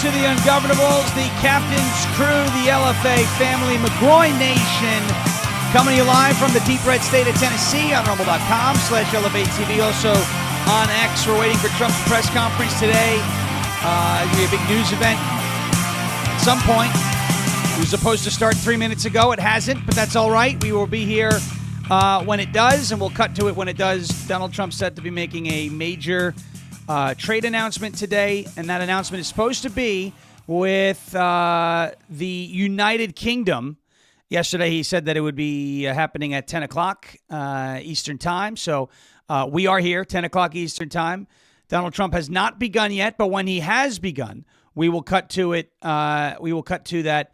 to the Ungovernables, the Captain's Crew, the LFA family, McGroin Nation, coming to you live from the deep red state of Tennessee on rumble.com/LFA TV. Also on X, we're waiting for Trump's press conference today. It's going to be a big news event at some point. It was supposed to start 3 minutes ago. It hasn't, but that's all right. We will be here when it does, and we'll cut to it when it does. Donald Trump's set to be making a major trade announcement today, and that announcement is supposed to be with the United Kingdom. Yesterday, he said that it would be happening at 10 o'clock Eastern Time, so we are here, 10 o'clock Eastern Time. Donald Trump has not begun yet, but when he has begun, we will cut to it. We will cut to that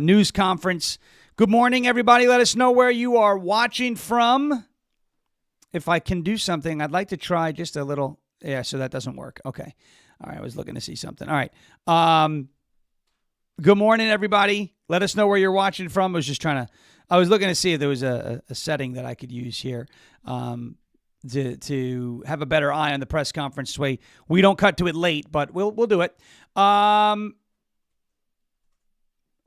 news conference. Good morning, everybody. Let us know where you are watching from. If I can do something, I'd like to try just a little. Yeah, so that doesn't work. Okay. All right, I was looking to see something. All right. Good morning, everybody. Let us know where you're watching from. I was looking to see if there was a setting that I could use here to have a better eye on the press conference way. We don't cut to it late, but we'll do it. All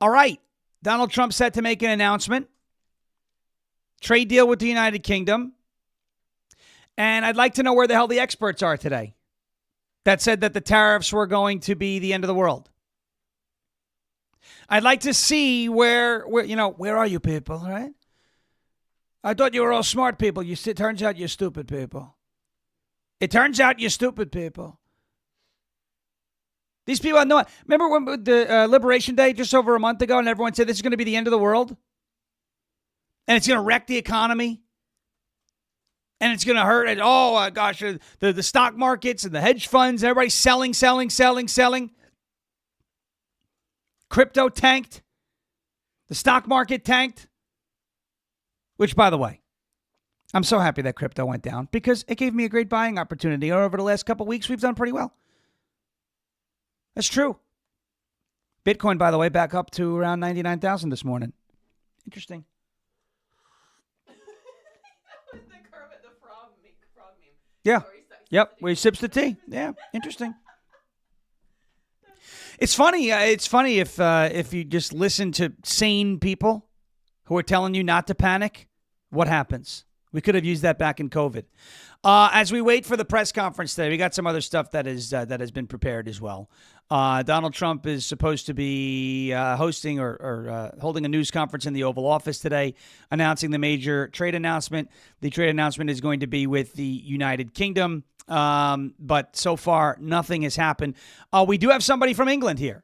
right. Donald Trump set to make an announcement. Trade deal with the United Kingdom. And I'd like to know where the hell the experts are today that said that the tariffs were going to be the end of the world. I'd like to see where are you people, right? I thought you were all smart people. It turns out you're stupid people. It turns out you're stupid people. These people I know. Remember when the Liberation Day just over a month ago and everyone said this is going to be the end of the world? And it's going to wreck the economy? And it's going to hurt. And, oh, gosh, the stock markets and the hedge funds, everybody's selling. Crypto tanked. The stock market tanked. Which, by the way, I'm so happy that crypto went down because it gave me a great buying opportunity. Over the last couple of weeks, we've done pretty well. That's true. Bitcoin, by the way, back up to around 99,000 this morning. Interesting. Yeah. Yep. Where he sips the tea. Yeah. Interesting. It's funny. It's funny if you just listen to sane people who are telling you not to panic, what happens? We could have used that back in COVID. As we wait for the press conference today, we got some other stuff that has been prepared as well. Donald Trump is supposed to be hosting or holding a news conference in the Oval Office today, announcing the major trade announcement. The trade announcement is going to be with the United Kingdom, but so far nothing has happened. We do have somebody from England here.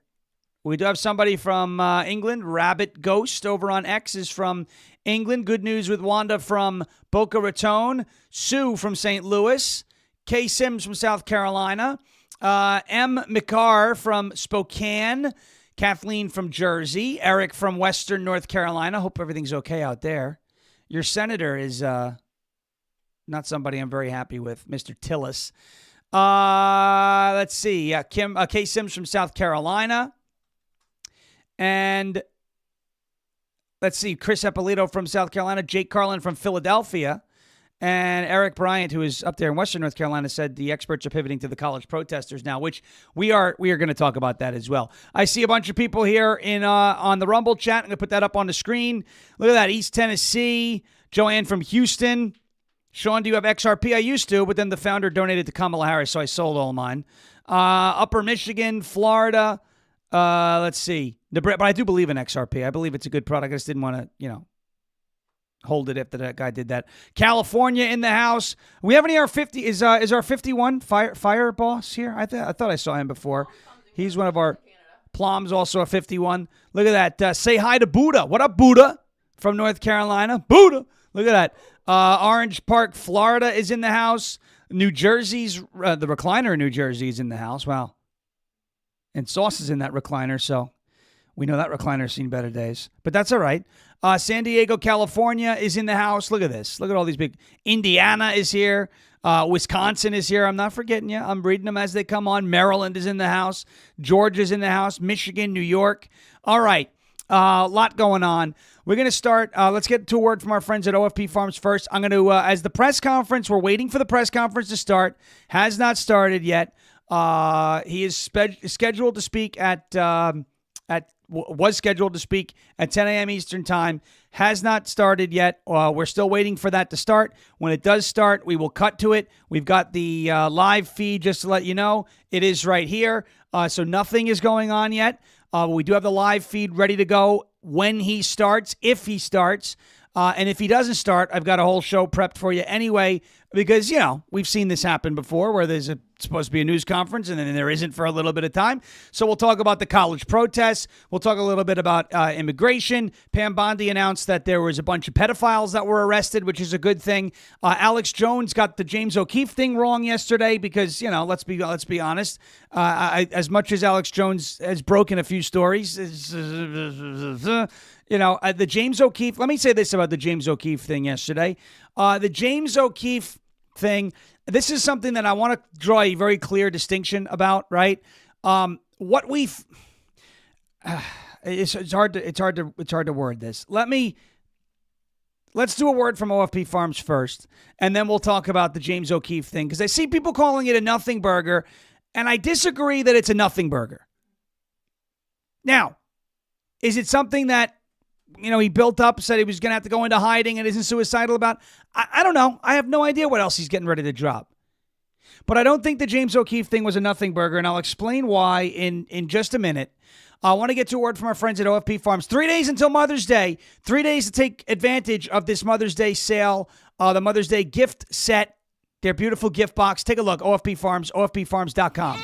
England. Rabbit Ghost over on X is from England. Good news with Wanda from Boca Raton. Sue from St. Louis. Kay Sims from South Carolina. M. McCarr from Spokane. Kathleen from Jersey. Eric from Western North Carolina. Hope everything's okay out there. Your senator is not somebody I'm very happy with, Mr. Tillis. Let's see. Kay Sims from South Carolina. And let's see, Chris Eppolito from South Carolina, Jake Carlin from Philadelphia, and Eric Bryant, who is up there in Western North Carolina, said the experts are pivoting to the college protesters now, which we are going to talk about that as well. I see a bunch of people here in on the Rumble chat. I'm going to put that up on the screen. Look at that, East Tennessee, Joanne from Houston. Sean, do you have XRP? I used to, but then the founder donated to Kamala Harris, so I sold all mine. Upper Michigan, Florida. Let's see. But I do believe in XRP. I believe it's a good product. I just didn't want to, hold it after that guy did that. California in the house. We have any R50? Is our 51 fire boss here? I thought I saw him before. He's one of our Plum's also a 51. Look at that. Say hi to Buddha. What up, Buddha? From North Carolina. Buddha. Look at that. Orange Park, Florida is in the house. New Jersey's the recliner in New Jersey is in the house. Wow. And Sauce is in that recliner, so we know that recliner's seen better days. But that's all right. San Diego, California is in the house. Look at this. Look at all these big. Indiana is here. Wisconsin is here. I'm not forgetting you. I'm reading them as they come on. Maryland is in the house. Georgia's in the house. Michigan, New York. All right. A lot going on. We're going to start. Let's get to a word from our friends at OFP Farms first. I'm going to, as the press conference, we're waiting for the press conference to start. Has not started yet. He is scheduled to speak was scheduled to speak at 10 a.m. Eastern Time. Has not started yet. We're still waiting for that to start. When it does start, we will cut to it. We've got the live feed just to let you know. It is right here. So nothing is going on yet. We do have the live feed ready to go when he starts, if he starts. And if he doesn't start, I've got a whole show prepped for you anyway, because, we've seen this happen before where there's supposed to be a news conference and then there isn't for a little bit of time. So we'll talk about the college protests. We'll talk a little bit about immigration. Pam Bondi announced that there was a bunch of pedophiles that were arrested, which is a good thing. Alex Jones got the James O'Keefe thing wrong yesterday because, let's be honest. As much as Alex Jones has broken a few stories, the James O'Keefe, let me say this about the James O'Keefe thing yesterday. The James O'Keefe thing, this is something that I want to draw a very clear distinction about, right? It's hard to word this. Let's do a word from OFP Farms first, and then we'll talk about the James O'Keefe thing, because I see people calling it a nothing burger, and I disagree that it's a nothing burger. Now, is it something that he built up, said he was going to have to go into hiding and isn't suicidal about? I don't know. I have no idea what else he's getting ready to drop. But I don't think the James O'Keefe thing was a nothing burger, and I'll explain why in just a minute. I want to get to a word from our friends at OFP Farms. 3 days until Mother's Day. 3 days to take advantage of this Mother's Day sale, the Mother's Day gift set, their beautiful gift box. Take a look, OFP Farms, OFPFarms.com.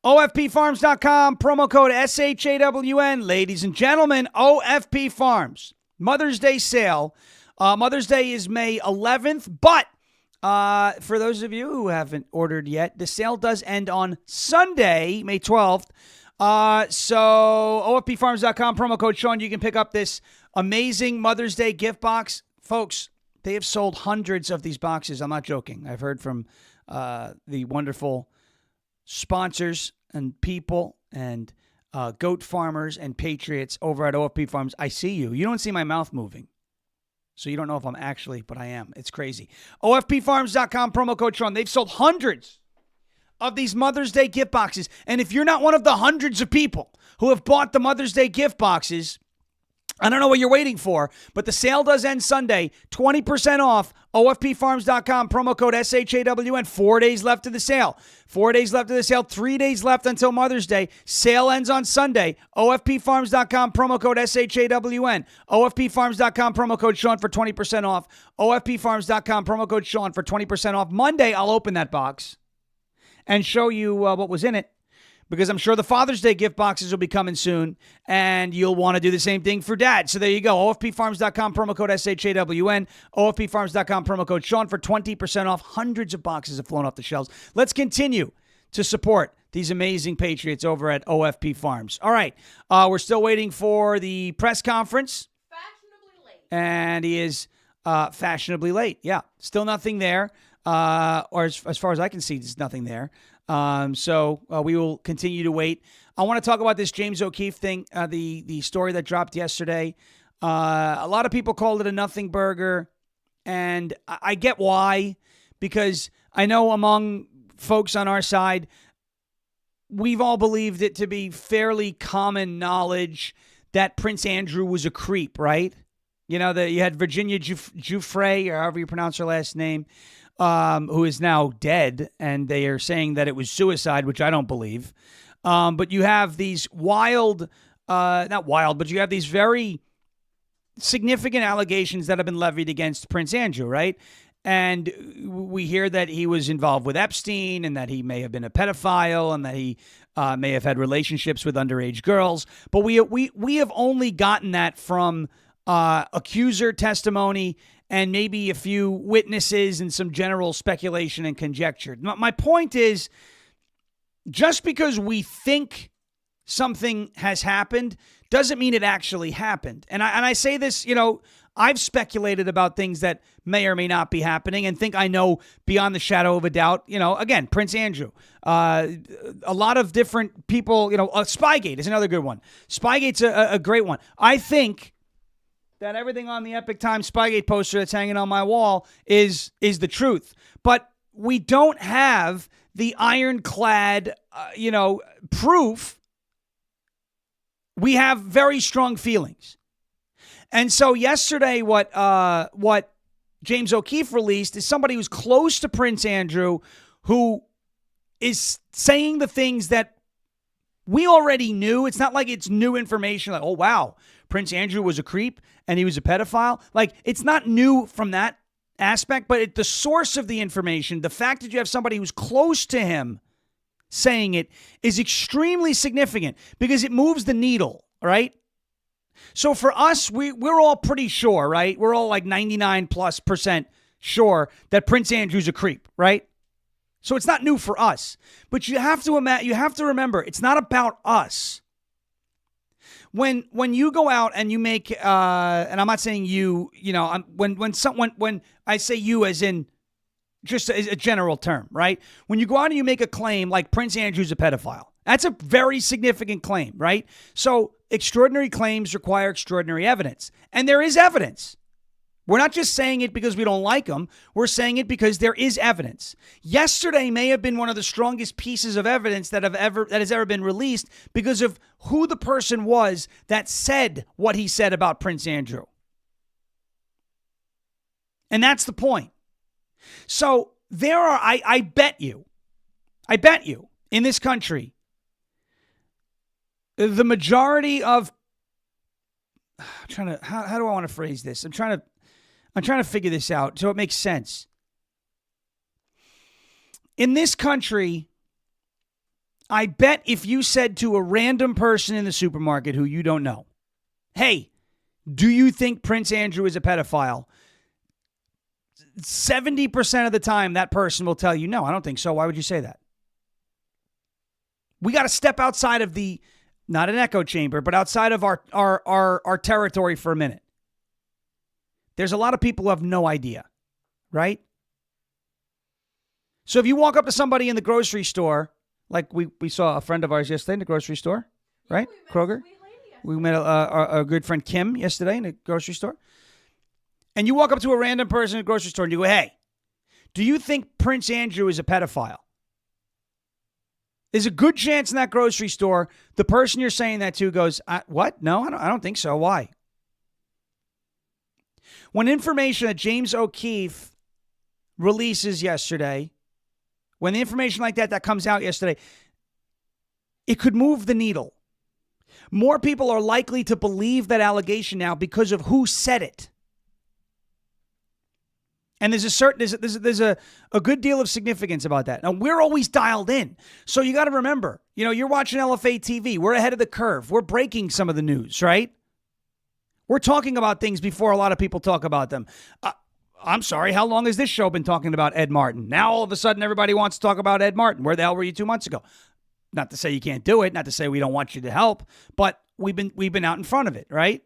OFPFarms.com, promo code SHAWN. Ladies and gentlemen, OFP Farms, Mother's Day sale. Mother's Day is May 11th, but for those of you who haven't ordered yet, the sale does end on Sunday, May 12th. So OFPFarms.com, promo code Sean, you can pick up this amazing Mother's Day gift box. Folks, they have sold hundreds of these boxes. I'm not joking. I've heard from the wonderful sponsors and people and goat farmers and patriots over at OFP Farms. I see you. You don't see my mouth moving. So you don't know if I'm actually, but I am. It's crazy. OFPFarms.com, promo code Sean. They've sold hundreds of these Mother's Day gift boxes. And if you're not one of the hundreds of people who have bought the Mother's Day gift boxes, I don't know what you're waiting for, but the sale does end Sunday. 20% off. OFPFarms.com, promo code SHAWN. 4 days left of the sale. 4 days left of the sale. 3 days left until Mother's Day. Sale ends on Sunday. OFPFarms.com, promo code SHAWN. OFPFarms.com, promo code Sean for 20% off. OFPFarms.com, promo code Sean for 20% off. Monday, I'll open that box and show you what was in it, because I'm sure the Father's Day gift boxes will be coming soon, and you'll want to do the same thing for Dad. So there you go. OFPFarms.com, promo code SHAWN. OFPFarms.com, promo code Sean for 20% off. Hundreds of boxes have flown off the shelves. Let's continue to support these amazing patriots over at OFP Farms. All right. We're still waiting for the press conference. Fashionably late. And he is fashionably late. Yeah. Still nothing there. Or as far as I can see, there's nothing there. So we will continue to wait. I want to talk about this James O'Keefe thing, the story that dropped yesterday. A lot of people called it a nothing burger, and I get why, because I know among folks on our side, we've all believed it to be fairly common knowledge that Prince Andrew was a creep, right? You know, you had Virginia Giuffre, or however you pronounce her last name, who is now dead, and they are saying that it was suicide, which I don't believe. But you have these not wild, but you have these very significant allegations that have been levied against Prince Andrew, right? And we hear that he was involved with Epstein and that he may have been a pedophile and that he may have had relationships with underage girls. But we have only gotten that from accuser testimony and maybe a few witnesses and some general speculation and conjecture. My point is, just because we think something has happened doesn't mean it actually happened. And I say this, I've speculated about things that may or may not be happening and think I know beyond the shadow of a doubt. Again, Prince Andrew, a lot of different people, Spygate is another good one. Spygate's a great one. I think that everything on the Epic Times Spygate poster that's hanging on my wall is the truth. But we don't have the ironclad, proof. We have very strong feelings. And so yesterday, what James O'Keefe released is somebody who's close to Prince Andrew, who is saying the things that we already knew. It's not like it's new information. Like, oh, wow, Prince Andrew was a creep and he was a pedophile. Like, it's not new from that aspect, but the source of the information, the fact that you have somebody who's close to him saying it, is extremely significant because it moves the needle, right? So for us, we're all pretty sure, right? We're all like 99+% sure that Prince Andrew's a creep, right? So it's not new for us. But you have to remember, it's not about us. When you go out and you make, and I'm not saying you, when I say you as in just a general term, right? When you go out and you make a claim like Prince Andrew's a pedophile, that's a very significant claim, right? So extraordinary claims require extraordinary evidence. And there is evidence. We're not just saying it because we don't like them. We're saying it because there is evidence. Yesterday may have been one of the strongest pieces of evidence that has ever been released because of who the person was that said what he said about Prince Andrew. And that's the point. So there are, I bet you, in this country, the majority of, how do I want to phrase this? I'm trying to figure this out so it makes sense. In this country, I bet if you said to a random person in the supermarket who you don't know, hey, do you think Prince Andrew is a pedophile? 70% of the time, that person will tell you, no, I don't think so. Why would you say that? We got to step outside of not an echo chamber, but outside of our territory for a minute. There's a lot of people who have no idea, right? So if you walk up to somebody in the grocery store, like we saw a friend of ours yesterday in the grocery store, right? Kroger. We met a good friend Kim yesterday in the grocery store. And you walk up to a random person in the grocery store and you go, hey, do you think Prince Andrew is a pedophile? There's a good chance in that grocery store, the person you're saying that to goes, what? No, I don't think so. Why? When information that James O'Keefe releases yesterday, when the information like that comes out yesterday, it could move the needle. More people are likely to believe that allegation now because of who said it. And there's a good deal of significance about that. Now, we're always dialed in. So you got to remember, you're watching LFA TV. We're ahead of the curve. We're breaking some of the news, right? We're talking about things before a lot of people talk about them. I'm sorry, how long has this show been talking about Ed Martin? Now, all of a sudden, everybody wants to talk about Ed Martin. Where the hell were you 2 months ago? Not to say you can't do it, not to say we don't want you to help, but we've been out in front of it, right?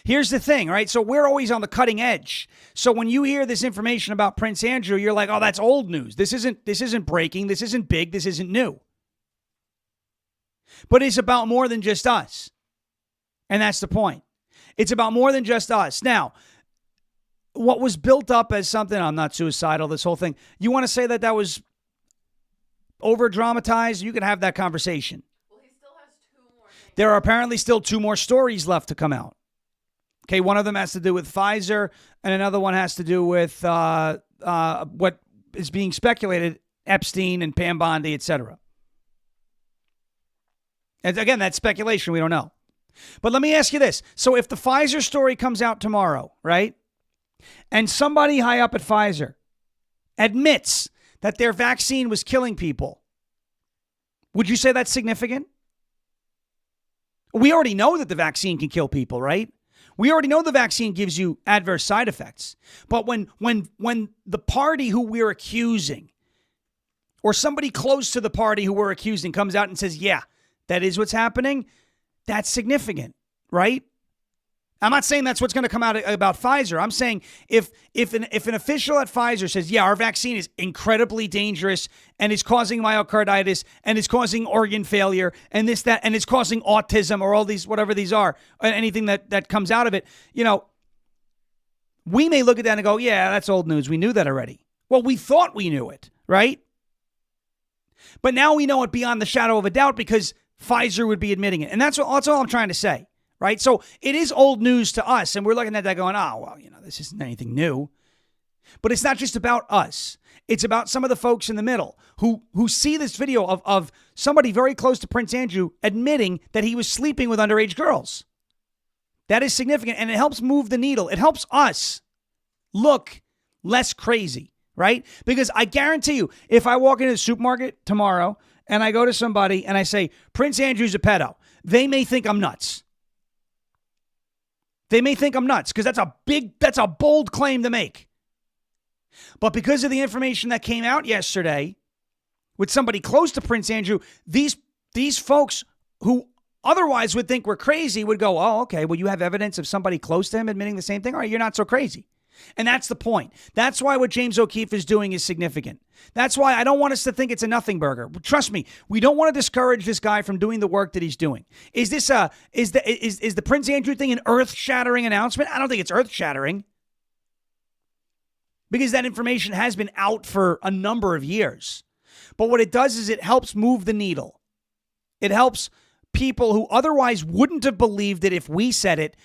Here's the thing, right? So we're always on the cutting edge. So when you hear this information about Prince Andrew, you're like, oh, that's old news. This isn't breaking. This isn't big. This isn't new. But it's about more than just us. And that's the point. It's about more than just us. Now, what was built up as something, I'm not suicidal, this whole thing, you want to say that was over-dramatized? You can have that conversation. There are apparently still 2 more stories left to come out. Okay, one of them has to do with Pfizer, and another one has to do with what is being speculated, Epstein and Pam Bondi, etc. And again, that's speculation. We don't know. But let me ask you this. So if the Pfizer story comes out tomorrow, right, and somebody high up at Pfizer admits that their vaccine was killing people, would you say that's significant? We already know that the vaccine can kill people, right? We already know the vaccine gives you adverse side effects. But when the party who we're accusing, or somebody close to the party who we're accusing, comes out and says, yeah, that is what's happening, that's significant, right? I'm not saying that's what's going to come out about Pfizer. I'm saying if an official at Pfizer says, yeah, our vaccine is incredibly dangerous and is causing myocarditis and is causing organ failure and this, that, and it's causing autism or all these, whatever these are, anything that comes out of it, you know, we may look at that and go, yeah, that's old news. We knew that already. Well, we thought we knew it, right? But now we know it beyond the shadow of a doubt because Pfizer would be admitting it. And that's all I'm trying to say. Right? So it is old news to us, and we're looking at that going, oh, well, you know, this isn't anything new. But it's not just about us. It's about some of the folks in the middle who see this video of somebody very close to Prince Andrew admitting that he was sleeping with underage girls. That is significant, and it helps move the needle. It helps us look less crazy, right? Because I guarantee you, if I walk into the supermarket tomorrow and I go to somebody and I say, Prince Andrew's a pedo, they may think I'm nuts. They may think I'm nuts because that's a bold claim to make. But because of the information that came out yesterday with somebody close to Prince Andrew, these folks who otherwise would think we're crazy would go, oh, okay, well, you have evidence of somebody close to him admitting the same thing? All right, you're not so crazy. And that's the point. That's why what James O'Keefe is doing is significant. That's why I don't want us to think it's a nothing burger. Trust me, we don't want to discourage this guy from doing the work that he's doing. Is the Prince Andrew thing an earth-shattering announcement? I don't think it's earth-shattering. Because that information has been out for a number of years. But what it does is it helps move the needle. It helps people who otherwise wouldn't have believed it if we said it,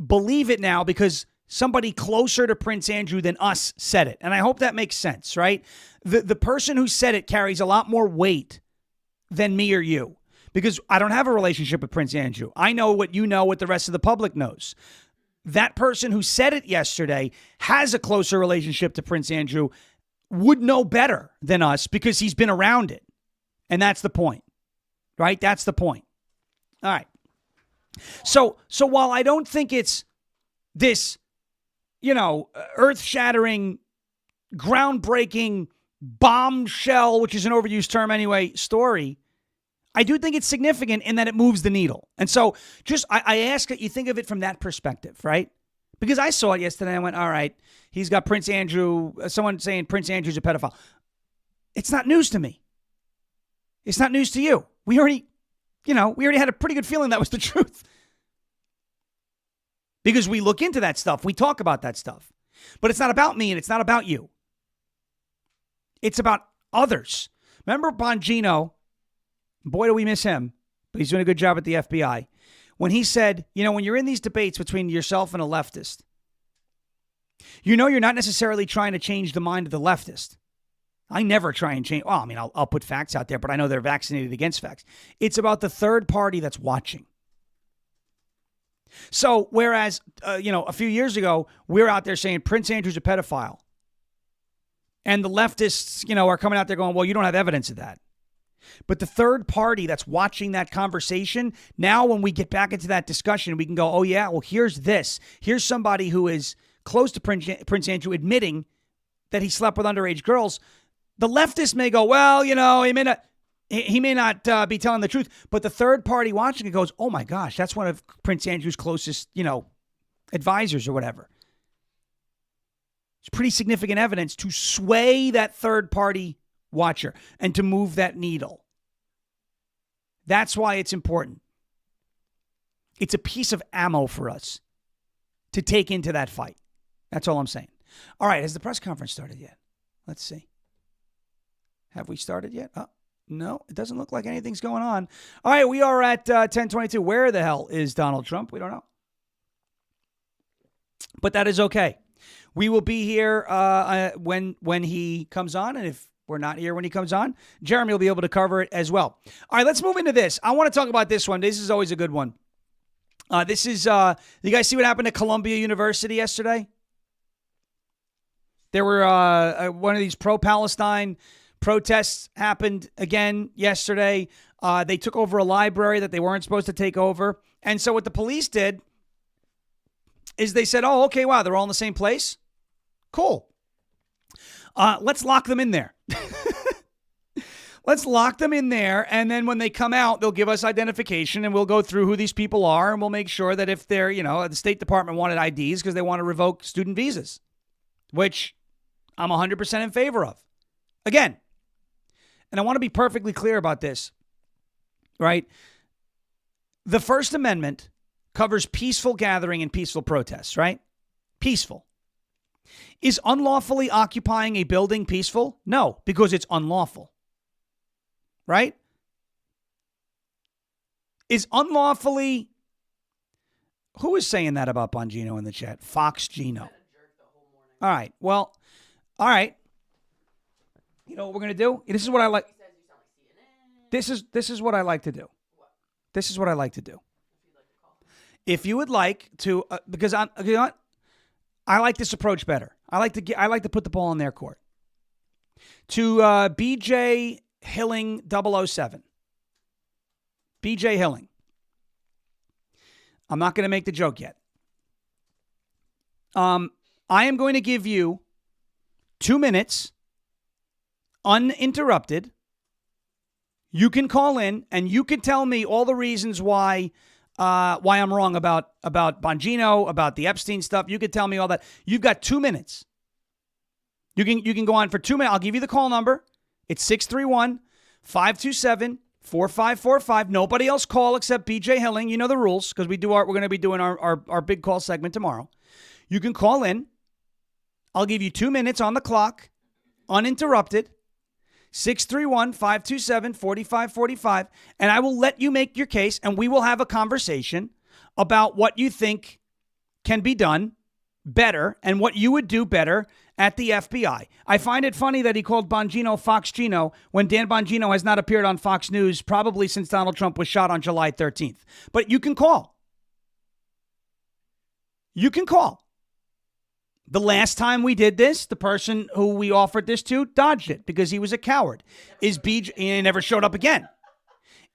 believe it now because somebody closer to Prince Andrew than us said it. And I hope that makes sense, right? The person who said it carries a lot more weight than me or you because I don't have a relationship with Prince Andrew. I know what you know, what the rest of the public knows. That person who said it yesterday has a closer relationship to Prince Andrew, would know better than us because he's been around it. And that's the point, right? That's the point. All right. So while I don't think it's this, you know, earth-shattering, groundbreaking, bombshell, which is an overused term anyway, story, I do think it's significant in that it moves the needle. And so just, I ask that you think of it from that perspective, right? Because I saw it yesterday and I went, all right, he's got Prince Andrew, someone saying Prince Andrew's a pedophile. It's not news to me. It's not news to you. We already had a pretty good feeling that was the truth. Because we look into that stuff. We talk about that stuff. But it's not about me and it's not about you. It's about others. Remember Bongino? Boy, do we miss him. But he's doing a good job at the FBI. When he said, you know, when you're in these debates between yourself and a leftist, you know you're not necessarily trying to change the mind of the leftist. I never try and change. Well, I mean, I'll put facts out there, but I know they're vaccinated against facts. It's about the third party that's watching. So whereas, a few years ago, we were out there saying Prince Andrew's a pedophile. And the leftists, are coming out there going, well, you don't have evidence of that. But the third party that's watching that conversation, now when we get back into that discussion, we can go, oh, yeah, well, here's this. Here's somebody who is close to Prince Andrew admitting that he slept with underage girls. The leftists may go, well, he may not be telling the truth. But the third party watching it goes, oh, my gosh, that's one of Prince Andrew's closest, advisors or whatever. It's pretty significant evidence to sway that third party watcher and to move that needle. That's why it's important. It's a piece of ammo for us to take into that fight. That's all I'm saying. All right, has the press conference started yet? Let's see. Have we started yet? Oh, No, it doesn't look like anything's going on. All right, we are at 10:22. Where the hell is Donald Trump? We don't know. But that is okay. We will be here when he comes on, and if we're not here when he comes on, Jeremy will be able to cover it as well. All right, let's move into this. I want to talk about this one. This is always a good one. This is, you guys see what happened at Columbia University yesterday? There were one of these pro-Palestine protests happened again yesterday. They took over a library that they weren't supposed to take over. And so what the police did is they said, oh, okay, wow, they're all in the same place? Cool. Let's lock them in there. Let's lock them in there, and then when they come out, they'll give us identification, and we'll go through who these people are, and we'll make sure that if they're, the State Department wanted IDs because they want to revoke student visas, which I'm 100% in favor of. Again, and I want to be perfectly clear about this, right? The First Amendment covers peaceful gathering and peaceful protests, right? Peaceful. Is unlawfully occupying a building peaceful? No, because it's unlawful. Right? Is unlawfully... Who is saying that about Bongino in the chat? Fox Gino. All right. Well, all right. You know what we're going to do? This is what I like. This is what I like to do. This is what I like to do. If you would like to, because you know what? I like this approach better. I like to put the ball in their court. To BJ Hilling 007. BJ Hilling. I'm not going to make the joke yet. I am going to give you 2 minutes uninterrupted. You can call in and you can tell me all the reasons why I'm wrong about Bongino, about the Epstein stuff. You could tell me all that. You've got 2 minutes. You can go on for 2 minutes. I'll give you the call number. It's 631-527-4545. Nobody else call except BJ Hilling. You know the rules because we're going to be doing our big call segment tomorrow. You can call in. I'll give you 2 minutes on the clock, uninterrupted. 631-527-4545. And I will let you make your case and we will have a conversation about what you think can be done better and what you would do better at the FBI. I find it funny that he called Bongino Fox Gino when Dan Bongino has not appeared on Fox News probably since Donald Trump was shot on July 13th. But you can call. You can call. The last time we did this, the person who we offered this to dodged it because he was a coward. He never showed up again.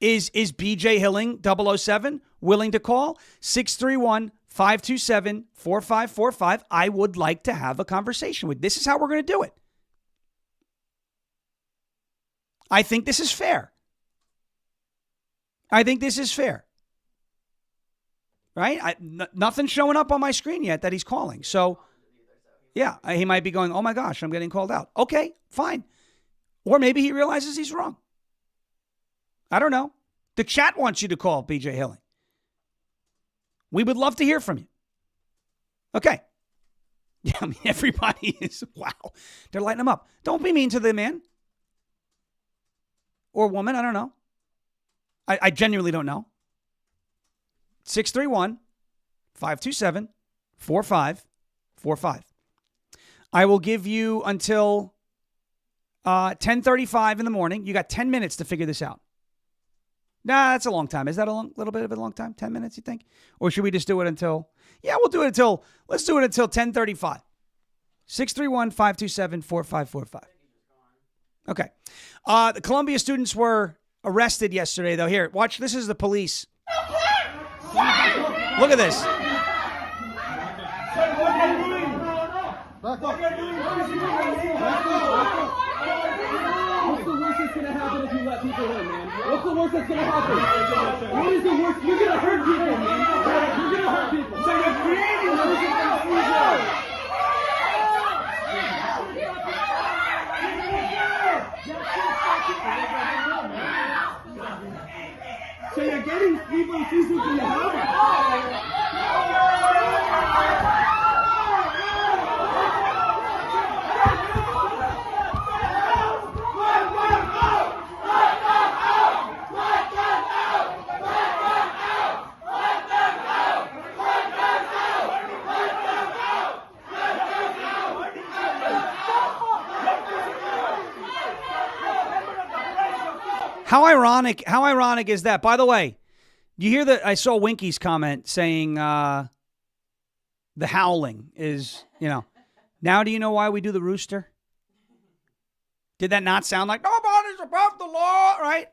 Is BJ Hilling 007 willing to call? 631-527-4545. I would like to have a conversation with. This is how we're going to do it. I think this is fair. Right? Nothing's showing up on my screen yet that he's calling. So, yeah, he might be going, oh my gosh, I'm getting called out. Okay, fine. Or maybe he realizes he's wrong. I don't know. The chat wants you to call BJ Hilling. We would love to hear from you. Okay. Yeah, I mean, everybody is, wow. They're lighting him up. Don't be mean to the man. Or woman, I don't know. I genuinely don't know. 631-527-4545. I will give you until 10:35 in the morning. You got 10 minutes to figure this out. Nah, that's a long time. Is that little bit of a long time? 10 minutes, you think? Or should we just do it until... Yeah, we'll do it until... Let's do it until 10:35. 631-527-4545. Okay. The Columbia students were arrested yesterday, though. Here, watch. This is the police. Look at this. What's the worst that's going to happen if you let people in, man? What's the worst that's going to happen? What is the worst? You're going to hurt people, man. You're going to hurt people. So you're creating a So you're getting people physically harmed. How ironic is that? By the way, you hear that? I saw Winky's comment saying the howling is, now do you know why we do the rooster? Did that not sound like nobody's above the law, right?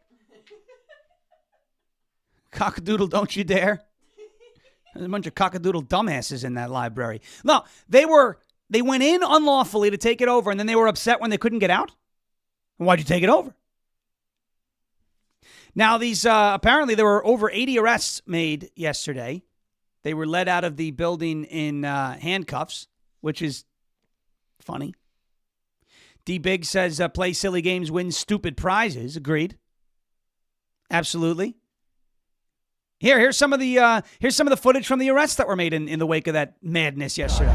Cockadoodle, don't you dare. There's a bunch of cockadoodle dumbasses in that library. No, they went in unlawfully to take it over, and then they were upset when they couldn't get out? Why'd you take it over? Now, these apparently there were over 80 arrests made yesterday. They were led out of the building in handcuffs, which is funny. D-Big says, play silly games, win stupid prizes. Agreed. Absolutely. Here's some of the footage from the arrests that were made in the wake of that madness yesterday.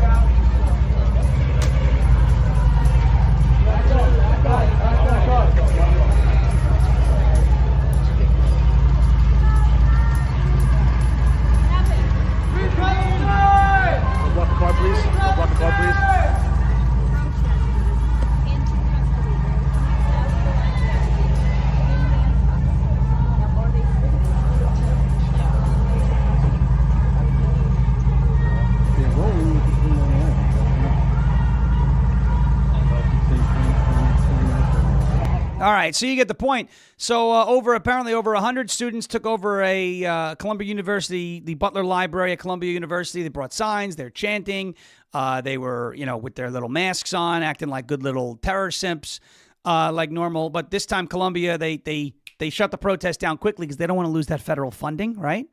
Block the car, please. Block the car, please. All right, so you get the point. So apparently over 100 students took over a Columbia University, the Butler Library at Columbia University. They brought signs, they're chanting. They were, with their little masks on, acting like good little terror simps, like normal. But this time Columbia, they shut the protest down quickly because they don't want to lose that federal funding, right?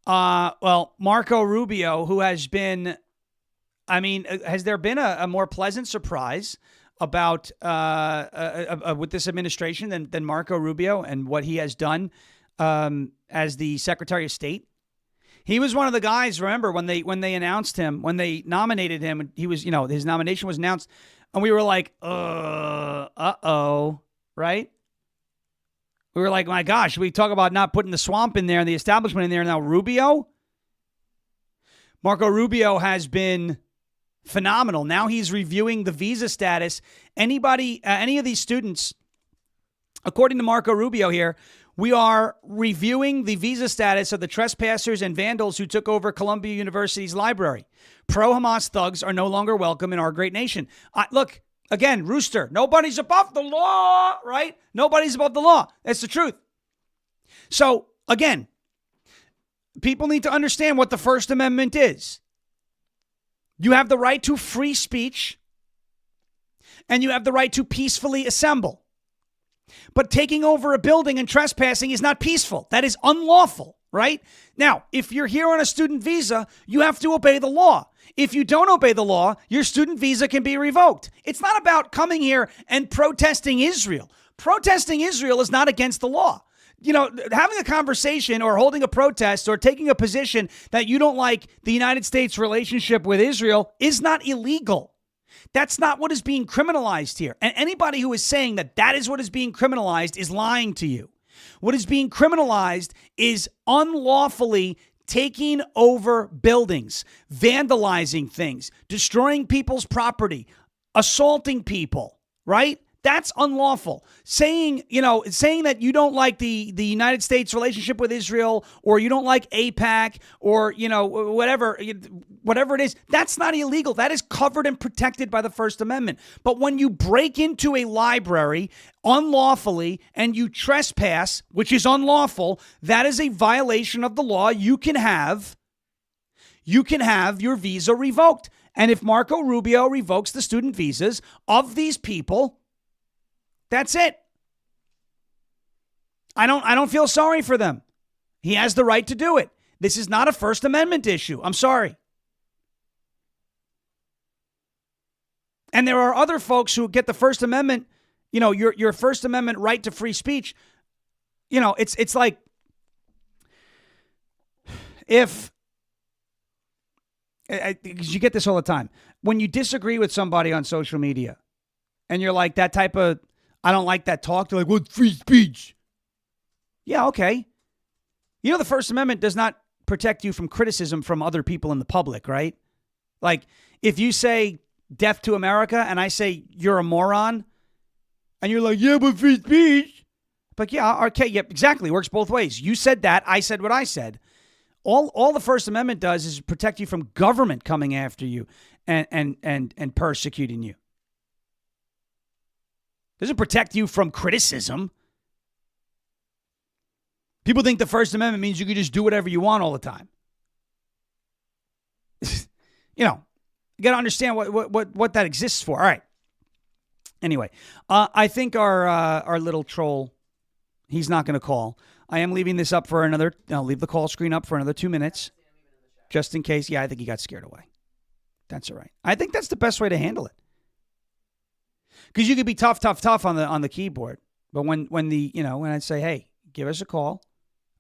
Well, Marco Rubio, who has been, has there been a more pleasant surprise about with this administration than Marco Rubio and what he has done as the Secretary of State? He was one of the guys, remember, when they announced him, when they nominated him, he was, his nomination was announced, and we were like, uh-oh, right? We were like, my gosh, we talk about not putting the swamp in there and the establishment in there. Now Rubio? Marco Rubio has been phenomenal. Now he's reviewing the visa status. Any of these students, according to Marco Rubio here, we are reviewing the visa status of the trespassers and vandals who took over Columbia University's library. Pro-Hamas thugs are no longer welcome in our great nation. Look, again, Rooster, nobody's above the law, right? Nobody's above the law. That's the truth. So, again, people need to understand what the First Amendment is. You have the right to free speech, and you have the right to peacefully assemble. But taking over a building and trespassing is not peaceful. That is unlawful, right? Now, if you're here on a student visa, you have to obey the law. If you don't obey the law, your student visa can be revoked. It's not about coming here and protesting Israel. Protesting Israel is not against the law. Having a conversation or holding a protest or taking a position that you don't like the United States' relationship with Israel is not illegal. That's not what is being criminalized here. And anybody who is saying that is what is being criminalized is lying to you. What is being criminalized is unlawfully taking over buildings, vandalizing things, destroying people's property, assaulting people, right? That's unlawful. Saying that you don't like the United States relationship with Israel, or you don't like AIPAC, or, whatever it is, that's not illegal. That is covered and protected by the First Amendment. But when you break into a library unlawfully and you trespass, which is unlawful, that is a violation of the law. You can have your visa revoked. And if Marco Rubio revokes the student visas of these people, that's it. I don't feel sorry for them. He has the right to do it. This is not a First Amendment issue. I'm sorry. And there are other folks who get the First Amendment, your First Amendment right to free speech. It's like if because you get this all the time. When you disagree with somebody on social media and you're like that type of, I don't like that talk. They're like, what's free speech? Yeah, okay. The First Amendment does not protect you from criticism from other people in the public, right? Like, if you say death to America and I say you're a moron, and you're like, yeah, but free speech. But yeah, okay, yep, exactly. Works both ways. You said that. I said what I said. All the First Amendment does is protect you from government coming after you and persecuting you. It doesn't protect you from criticism. People think the First Amendment means you can just do whatever you want all the time. You got to understand what that exists for. All right. Anyway, I think our little troll, he's not going to call. I am leaving this up for another. I'll leave the call screen up for another 2 minutes, just in case. Yeah, I think he got scared away. That's all right. I think that's the best way to handle it. Because you could be tough on the keyboard, but when I say, hey, give us a call.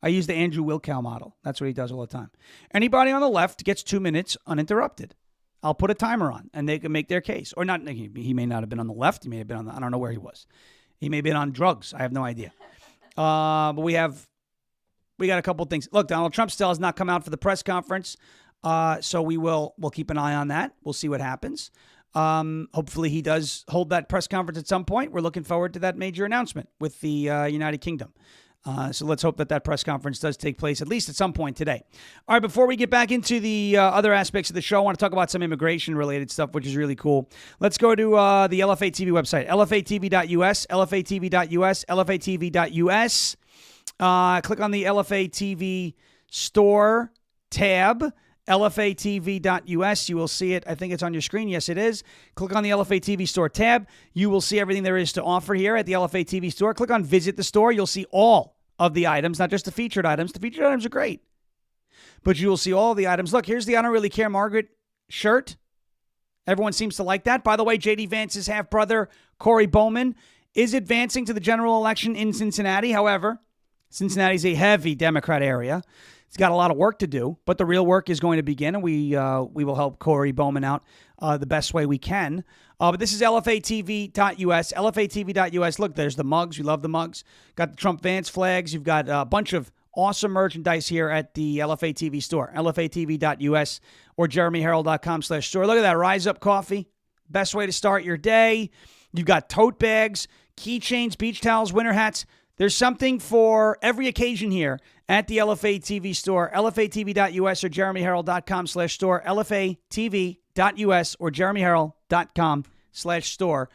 I use the Andrew Wilkow model. That's what he does all the time. Anybody on the left gets 2 minutes uninterrupted. I'll put a timer on, and they can make their case. Or not. He may not have been on the left. He may have been I don't know where he was. He may have been on drugs. I have no idea. But we got a couple of things. Look, Donald Trump still has not come out for the press conference, so we'll keep an eye on that. We'll see what happens. Hopefully he does hold that press conference at some point. We're looking forward to that major announcement with the United Kingdom. So let's hope that press conference does take place at least at some point today. All right, before we get back into the other aspects of the show, I want to talk about some immigration-related stuff, which is really cool. Let's go to the LFA TV website, lfatv.us, lfatv.us, lfatv.us. Click on the LFA TV store tab, lfatv.us. You will see it. I think it's on your screen. Yes, it is. Click on the LFA TV store tab. You will see everything there is to offer here at the LFA TV store. Click on Visit the Store. You'll see all of the items, not just the featured items. The featured items are great, but you will see all of the items. Look, here's the I Don't Really Care Margaret shirt. Everyone seems to like that. By the way, J.D. Vance's half-brother, Corey Bowman, is advancing to the general election in Cincinnati. However, Cincinnati's a heavy Democrat area. It's got a lot of work to do, but the real work is going to begin, and we will help Corey Bowman out the best way we can. But this is LFATV.us, LFATV.us. Look, there's the mugs. We love the mugs. Got the Trump Vance flags. You've got a bunch of awesome merchandise here at the LFA TV store, LFATV.us or JeremyHerald.com/store. Look at that, Rise Up Coffee. Best way to start your day. You've got tote bags, keychains, beach towels, winter hats. There's something for every occasion here at the LFA TV store, LFATV.us or JeremyHerald.com/store, LFATV.us or JeremyHerald.com/store.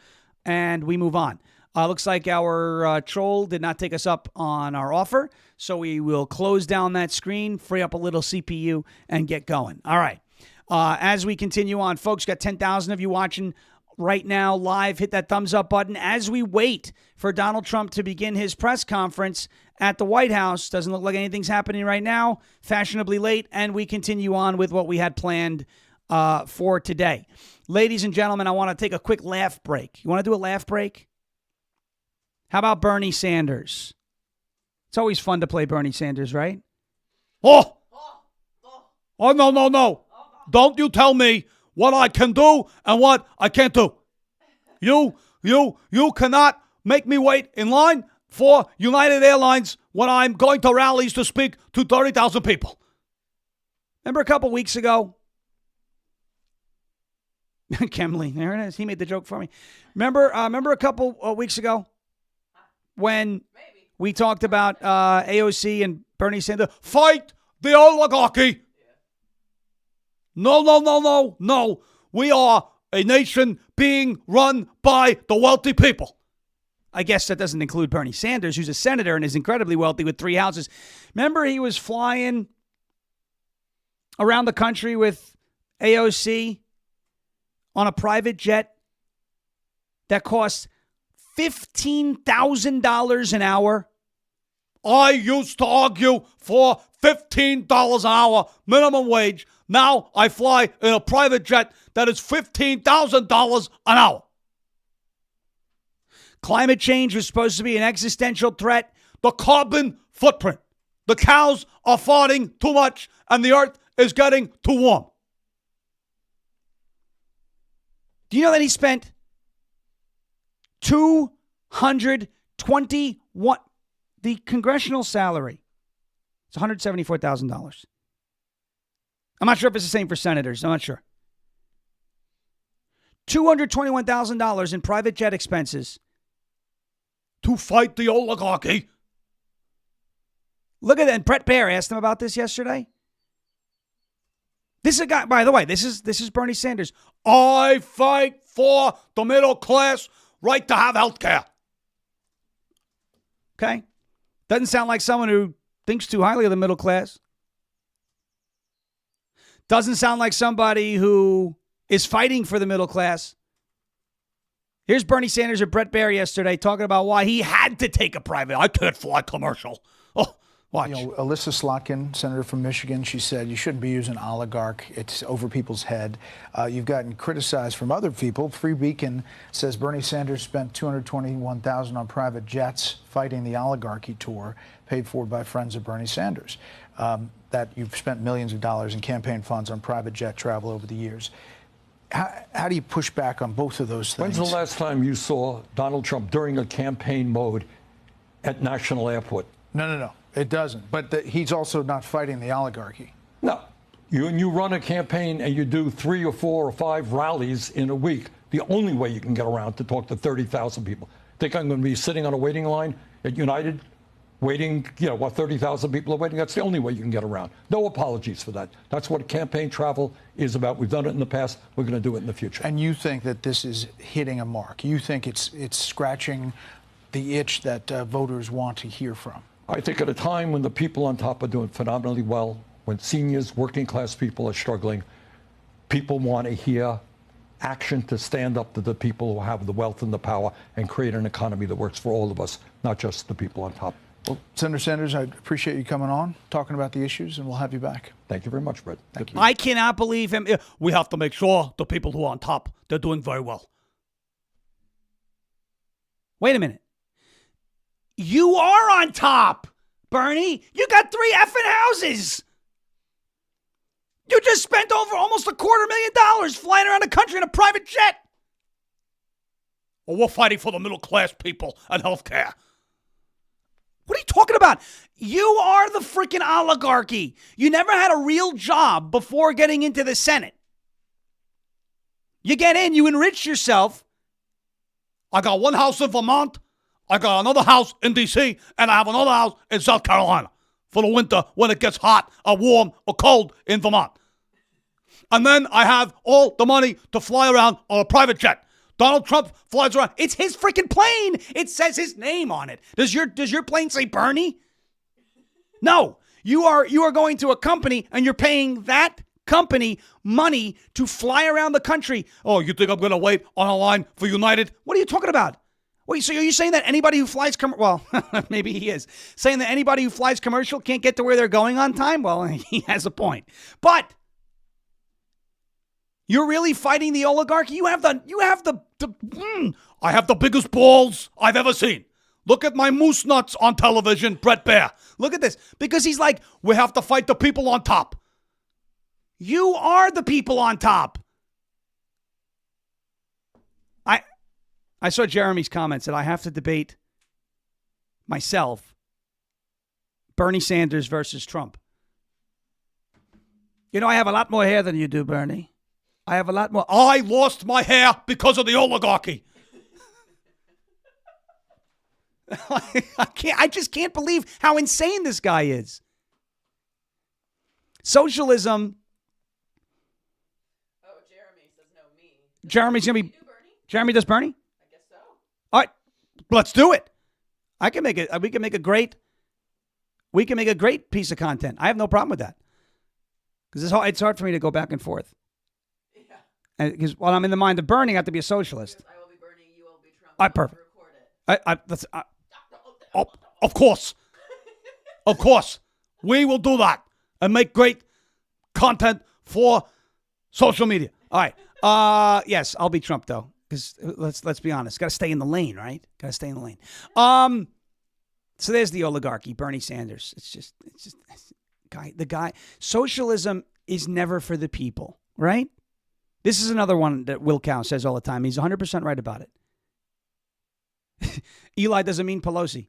And we move on. Looks like our troll did not take us up on our offer, so we will close down that screen, free up a little CPU, and get going. All right. As we continue on, folks, got 10,000 of you watching right now live. Hit that thumbs up button as we wait for Donald Trump to begin his press conference at the White House. Doesn't look like anything's happening right now. Fashionably late, and we continue on with what we had planned for today. Ladies and gentlemen, I want to take a quick laugh break. You want to do a laugh break? How about Bernie Sanders? It's always fun to play Bernie Sanders, right? Oh, no. Don't you tell me what I can do and what I can't do. You cannot make me wait in line for United Airlines when I'm going to rallies to speak to 30,000 people. Remember a couple weeks ago? Kemley, there it is. He made the joke for me. Remember a couple weeks ago when we talked about AOC and Bernie Sanders? Fight the oligarchy. No. We are a nation being run by the wealthy people. I guess that doesn't include Bernie Sanders, who's a senator and is incredibly wealthy with 3 houses. Remember he was flying around the country with AOC on a private jet that cost $15,000 an hour? I used to argue for $15 an hour minimum wage. Now I fly in a private jet that is $15,000 an hour. Climate change was supposed to be an existential threat. The carbon footprint. The cows are farting too much and the earth is getting too warm. Do you know that he spent $221, the congressional salary? It's $174,000. I'm not sure if it's the same for senators. I'm not sure. $221,000 in private jet expenses to fight the oligarchy. Look at that. And Brett Baer asked him about this yesterday. This is a guy, by the way, this is Bernie Sanders. I fight for the middle class right to have health care. Okay? Doesn't sound like someone who thinks too highly of the middle class. Doesn't sound like somebody who is fighting for the middle class. Here's Bernie Sanders or Brett Baer yesterday talking about why he had to take a private. I can't fly commercial. Oh, watch. Alyssa Slotkin, senator from Michigan, she said you shouldn't be using oligarch. It's over people's head. You've gotten criticized from other people. Free Beacon says Bernie Sanders spent $221,000 on private jets fighting the oligarchy tour, paid for by friends of Bernie Sanders. That you've spent millions of dollars in campaign funds on private jet travel over the years. How do you push back on both of those things? When's the last time you saw Donald Trump during a campaign mode at National Airport? No. It doesn't. But he's also not fighting the oligarchy. No. You run a campaign and you do 3 or 4 or 5 rallies in a week. The only way you can get around to talk to 30,000 people. Think I'm going to be sitting on a waiting line at United waiting, 30,000 people are waiting? That's the only way you can get around. No apologies for that. That's what campaign travel is about. We've done it in the past. We're going to do it in the future. And you think that this is hitting a mark? You think it's scratching the itch that voters want to hear from? I think at a time when the people on top are doing phenomenally well, when seniors, working class people are struggling, people want to hear action to stand up to the people who have the wealth and the power and create an economy that works for all of us, not just the people on top. Well, Senator Sanders, I appreciate you coming on, talking about the issues, and we'll have you back. Thank you very much, Brett. Thank you. I cannot believe him. We have to make sure the people who are on top, they're doing very well. Wait a minute. You are on top, Bernie. You got 3 effing houses. You just spent over almost $250,000 flying around the country in a private jet. Well, we're fighting for the middle class people and health care. What are you talking about? You are the freaking oligarchy. You never had a real job before getting into the Senate. You get in, you enrich yourself. I got 1 house in Vermont. I got another house in D.C. and I have another house in South Carolina for the winter when it gets hot or warm or cold in Vermont. And then I have all the money to fly around on a private jet. Donald Trump flies around. It's his freaking plane. It says his name on it. Does your plane say Bernie? No. You are going to a company and you're paying that company money to fly around the country. Oh, you think I'm going to wait on a line for United? What are you talking about? Wait, so are you saying that anybody who flies well, maybe he is. Saying that anybody who flies commercial can't get to where they're going on time? Well, he has a point. But you're really fighting the oligarchy? I have the biggest balls I've ever seen. Look at my moose nuts on television, Brett Baer. Look at this. Because he's like, we have to fight the people on top. You are the people on top. I saw Jeremy's comments that I have to debate myself, Bernie Sanders versus Trump. I have a lot more hair than you do, Bernie. I have a lot more. I lost my hair because of the oligarchy. I just can't believe how insane this guy is. Socialism. Oh, Jeremy says no, me. Jeremy's going to be. Do Bernie? Jeremy does Bernie? I guess so. All right, let's do it. We can make a great piece of content. I have no problem with that. Because it's hard for me to go back and forth. Yeah. Because while I'm in the mind of Bernie, I have to be a socialist. I will be Bernie, you will be Trump. All right, perfect. Record it. Of course. Of course. We will do that and make great content for social media. All right. Yes, I'll be Trump, though. Because let's be honest. Got to stay in the lane, right? Got to stay in the lane. So there's the oligarchy, Bernie Sanders. It's just the guy. Socialism is never for the people, right? This is another one that Will Cow says all the time. He's 100% right about it. Eli doesn't mean Pelosi.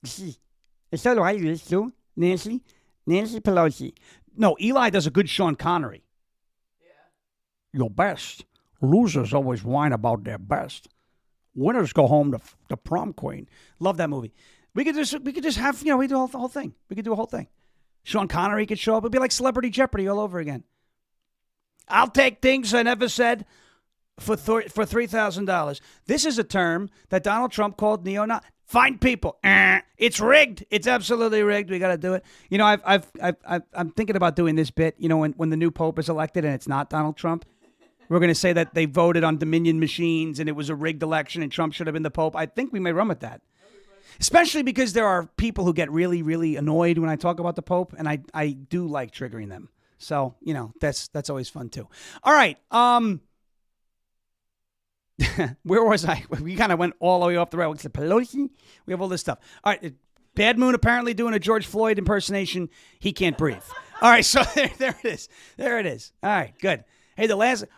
Is that right, too? Nancy Pelosi. No, Eli does a good Sean Connery. Yeah. Your best. Losers always whine about their best. Winners go home to prom queen. Love that movie. We could just have, we do the whole thing. We could do a whole thing. Sean Connery could show up. It'd be like Celebrity Jeopardy all over again. I'll take things I never said for $3,000. This is a term that Donald Trump called neo-Nazi. Find people. It's rigged. It's absolutely rigged. We got to do it. I'm thinking about doing this bit. When the new pope is elected and it's not Donald Trump, we're going to say that they voted on Dominion machines and it was a rigged election and Trump should have been the pope. I think we may run with that. Especially because there are people who get really, really annoyed when I talk about the Pope, and I do like triggering them. So, that's always fun too. All right. Where was I? We kind of went all the way off the rail. Pelosi? We have all this stuff. All right. Bad Moon apparently doing a George Floyd impersonation. He can't breathe. All right. So there it is. There it is. All right. Good. Hey,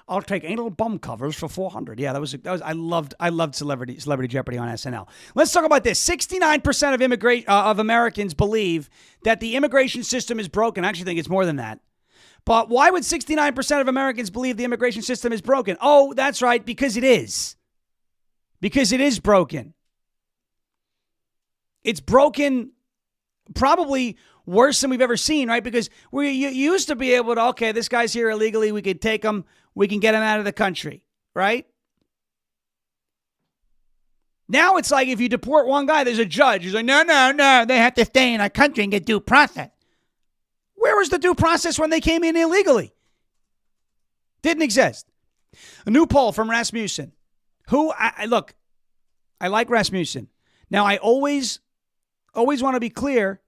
I'll take anal bum covers for $400. Yeah, that was I loved Celebrity Jeopardy on SNL. Let's talk about this. 69% of Americans believe that the immigration system is broken. I actually think it's more than that. But why would 69% of Americans believe the immigration system is broken? Oh, that's right, because it is. Because it is broken. It's broken probably worse than we've ever seen, right? Because we used to be able to, okay, this guy's here illegally. We could take him. We can get him out of the country, right? Now it's like if you deport one guy, there's a judge. He's like, no, they have to stay in our country and get due process. Where was the due process when they came in illegally? Didn't exist. A new poll from Rasmussen. Look, I like Rasmussen. Now, I always want to be clear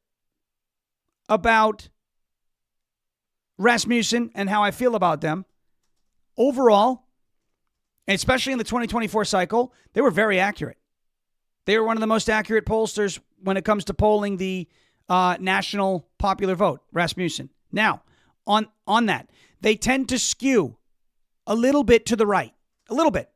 about Rasmussen and how I feel about them. Overall, and especially in the 2024 cycle, they were very accurate. They were one of the most accurate pollsters when it comes to polling the national popular vote, Rasmussen. Now, on that, they tend to skew a little bit to the right. A little bit.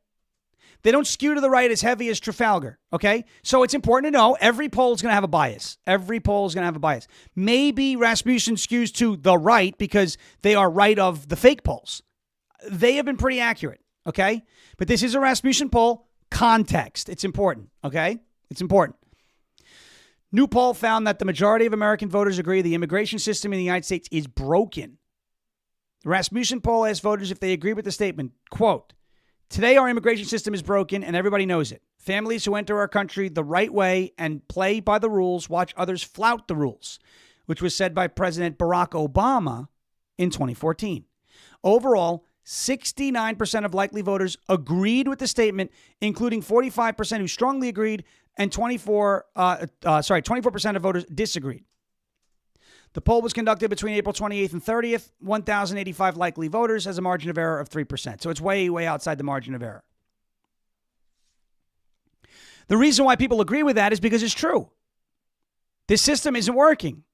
They don't skew to the right as heavy as Trafalgar, okay? So it's important to know every poll is going to have a bias. Every poll is going to have a bias. Maybe Rasmussen skews to the right because they are right of the fake polls. They have been pretty accurate, okay? But this is a Rasmussen poll. Context. It's important, okay? It's important. New poll found that the majority of American voters agree the immigration system in the United States is broken. The Rasmussen poll asked voters if they agree with the statement, quote, "Today our immigration system is broken and everybody knows it. Families who enter our country the right way and play by the rules watch others flout the rules," which was said by President Barack Obama in 2014. Overall, 69% of likely voters agreed with the statement, including 45% who strongly agreed and 24% of voters disagreed. The poll was conducted between April 28th and 30th. 1,085 likely voters has a margin of error of 3%. So it's way, way outside the margin of error. The reason why people agree with that is because it's true. This system isn't working.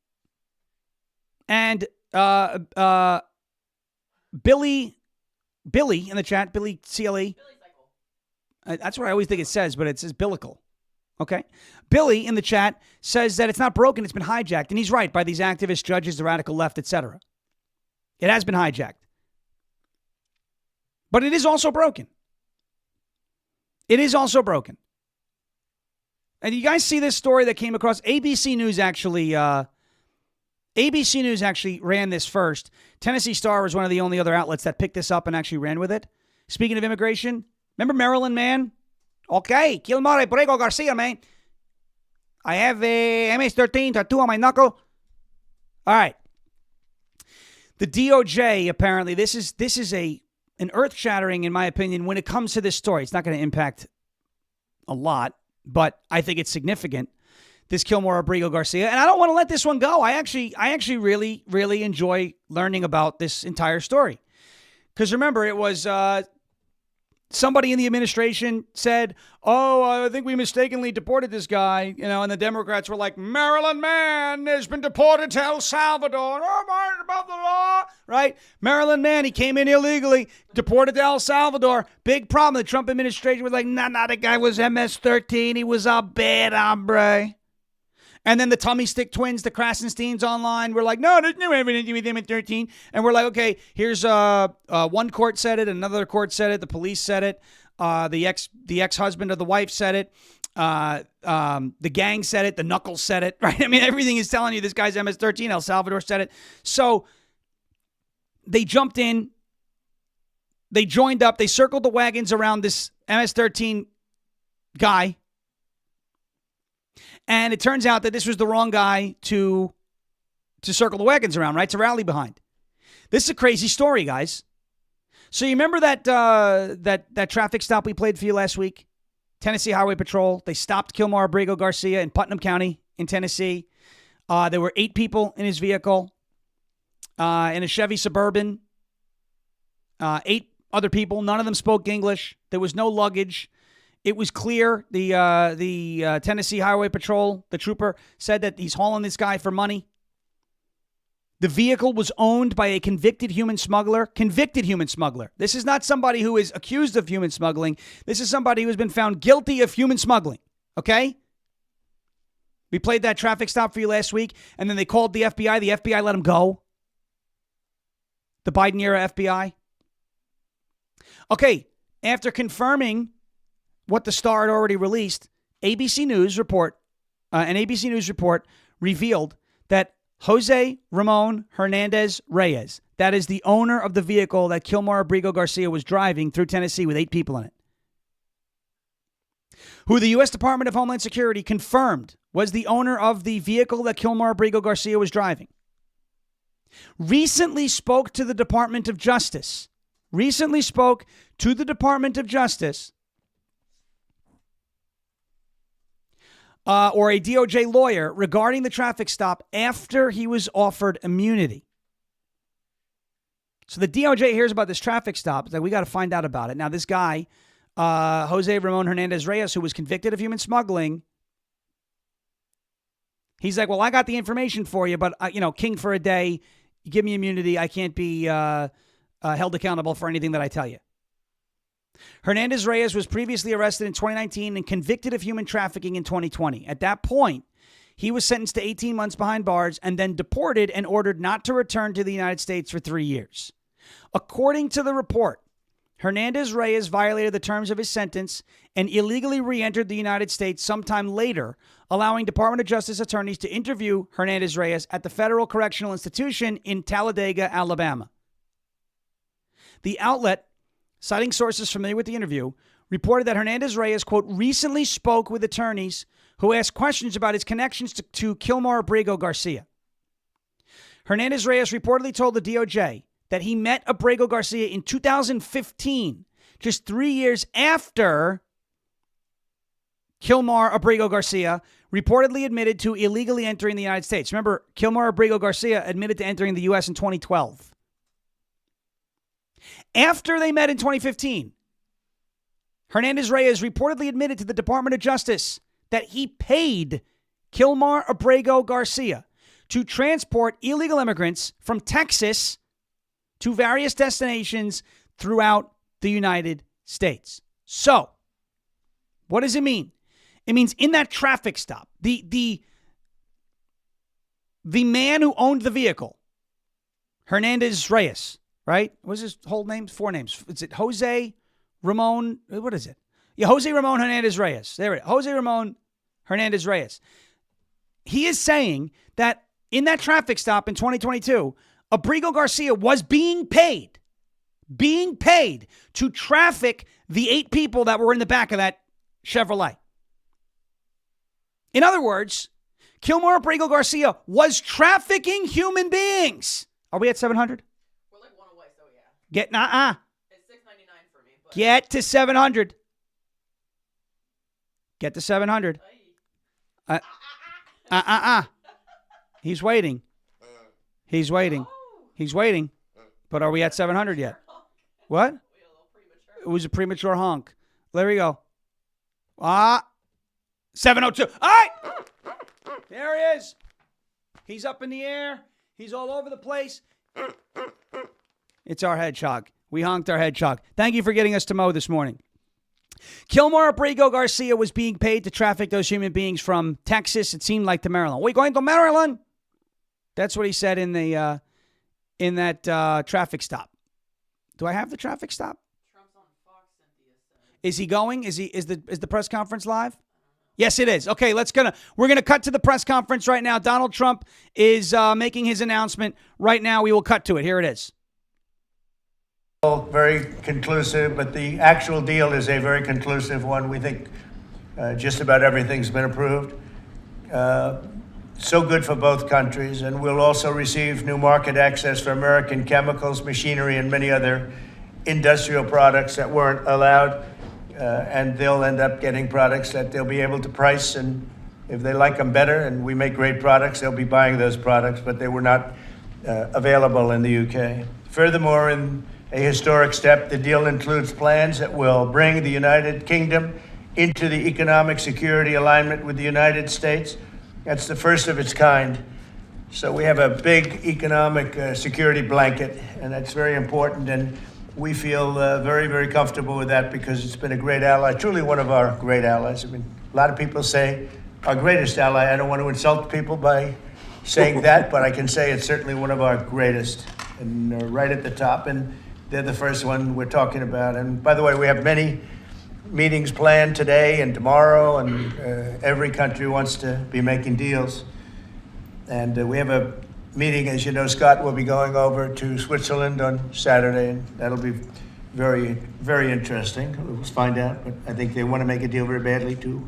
And Billy in the chat, Billy CLE. That's what I always think it says, but it says billical. Okay. Billy in the chat says that it's not broken, it's been hijacked. And he's right, by these activists, judges, the radical left, etc. It has been hijacked. But it is also broken. It is also broken. And you guys see this story that came across? ABC News actually ran this first. Tennessee Star was one of the only other outlets that picked this up and actually ran with it. Speaking of immigration, remember Maryland man? Okay, Kilmar Abrego Garcia, man. I have a MS-13 tattoo on my knuckle. All right. The DOJ, apparently, this is an earth-shattering, in my opinion, when it comes to this story. It's not going to impact a lot, but I think it's significant. This Kilmar Abrego Garcia, and I don't want to let this one go. I actually really, really enjoy learning about this entire story. Because remember, it was somebody in the administration said, I think we mistakenly deported this guy, and the Democrats were like, Maryland man has been deported to El Salvador. Oh, my, above the law, right? Maryland man, he came in illegally, deported to El Salvador. Big problem. The Trump administration was like, nah, the guy was MS-13. He was a bad hombre. And then the Tummy Stick twins, the Krasensteins online, were like, no, there's no evidence with him at 13. And we're like, okay, here's one court said it, another court said it, the police said it, the ex-husband of the wife said it. The gang said it. The Knuckles said it. Right? I mean, everything is telling you this guy's MS-13. El Salvador said it. So they jumped in. They joined up. They circled the wagons around this MS-13 guy. And it turns out that this was the wrong guy to circle the wagons around, right? To rally behind. This is a crazy story, guys. So you remember that that traffic stop we played for you last week? Tennessee Highway Patrol. They stopped Kilmar Abrego Garcia in Putnam County in Tennessee. There were 8 people in his vehicle in a Chevy Suburban. 8 other people. None of them spoke English. There was no luggage. It was clear. The Tennessee Highway Patrol, the trooper, said that he's hauling this guy for money. The vehicle was owned by a convicted human smuggler. Convicted human smuggler. This is not somebody who is accused of human smuggling. This is somebody who has been found guilty of human smuggling. Okay? We played that traffic stop for you last week, and then they called the FBI. The FBI let him go. The Biden-era FBI. Okay, after confirming what the Star had already released, an ABC News report revealed that Jose Ramon Hernandez Reyes, that is the owner of the vehicle that Kilmar Abrego Garcia was driving through Tennessee with 8 people in it, who the U.S. Department of Homeland Security confirmed was the owner of the vehicle that Kilmar Abrego Garcia was driving, recently spoke to the Department of Justice. Or a DOJ lawyer regarding the traffic stop after he was offered immunity. So the DOJ hears about this traffic stop. It's like, we got to find out about it. Now, this guy, Jose Ramon Hernandez Reyes, who was convicted of human smuggling, he's like, well, I got the information for you, but, king for a day, give me immunity. I can't be held accountable for anything that I tell you. Hernandez Reyes was previously arrested in 2019 and convicted of human trafficking in 2020. At that point, he was sentenced to 18 months behind bars and then deported and ordered not to return to the United States for 3 years. According to the report, Hernandez Reyes violated the terms of his sentence and illegally re-entered the United States sometime later, allowing Department of Justice attorneys to interview Hernandez Reyes at the Federal Correctional Institution in Talladega, Alabama. The outlet, citing sources familiar with the interview, reported that Hernandez Reyes, quote, recently spoke with attorneys who asked questions about his connections to Kilmar Abrego Garcia. Hernandez Reyes reportedly told the DOJ that he met Abrego Garcia in 2015, just 3 years after Kilmar Abrego Garcia reportedly admitted to illegally entering the United States. Remember, Kilmar Abrego Garcia admitted to entering the U.S. in 2012. After they met in 2015, Hernandez Reyes reportedly admitted to the Department of Justice that he paid Kilmar Abrego Garcia to transport illegal immigrants from Texas to various destinations throughout the United States. So, what does it mean? It means in that traffic stop, the man who owned the vehicle, Hernandez Reyes, right? What's his whole name? 4 names. Is it Jose Ramon? What is it? Yeah, Jose Ramon Hernandez Reyes. There it is. Jose Ramon Hernandez Reyes. He is saying that in that traffic stop in 2022, Abrego Garcia was being paid to traffic the 8 people that were in the back of that Chevrolet. In other words, Kilmar Abrego Garcia was trafficking human beings. Are we at 700? We're like one away, so yeah. It's It's $6.99 for me. But Get to 700. Get to 700. He's waiting. He's waiting. He's waiting. But are we at 700 yet? What? It was a premature honk. There we go. 702. All right. There he is. He's up in the air. He's all over the place. It's our hedgehog. We honked our hedgehog. Thank you for getting us to Mo this morning. Kilmar Abrego Garcia was being paid to traffic those human beings from Texas, it seemed like, to Maryland. We're going to Maryland. That's what he said in the that traffic stop. Do I have the traffic stop? Trump's on Fox, Cynthia said. Is he going? Is the press conference live? Yes, it is. Okay, we're gonna cut to the press conference right now. Donald Trump is making his announcement right now. We will cut to it. Here it is. Very conclusive, but the actual deal is a very conclusive one. We think just about everything's been approved. So good for both countries, and we'll also receive new market access for American chemicals, machinery, and many other industrial products that weren't allowed. And they'll end up getting products that they'll be able to price, and if they like them better and we make great products, they'll be buying those products, but they were not available in the UK. Furthermore, in a historic step, the deal includes plans that will bring the United Kingdom into the economic security alignment with the United States. That's the first of its kind. So we have a big economic security blanket, and that's very important. And we feel very, very comfortable with that because it's been a great ally, truly one of our great allies. I mean, a lot of people say our greatest ally. I don't want to insult people by saying that, but I can say it's certainly one of our greatest, and right at the top. And they're the first one we're talking about. And by the way, we have many meetings planned today and tomorrow, and every country wants to be making deals. And we have a meeting, as you know, Scott will be going over to Switzerland on Saturday, and that'll be very, very interesting. We'll find out, but I think they want to make a deal very badly too.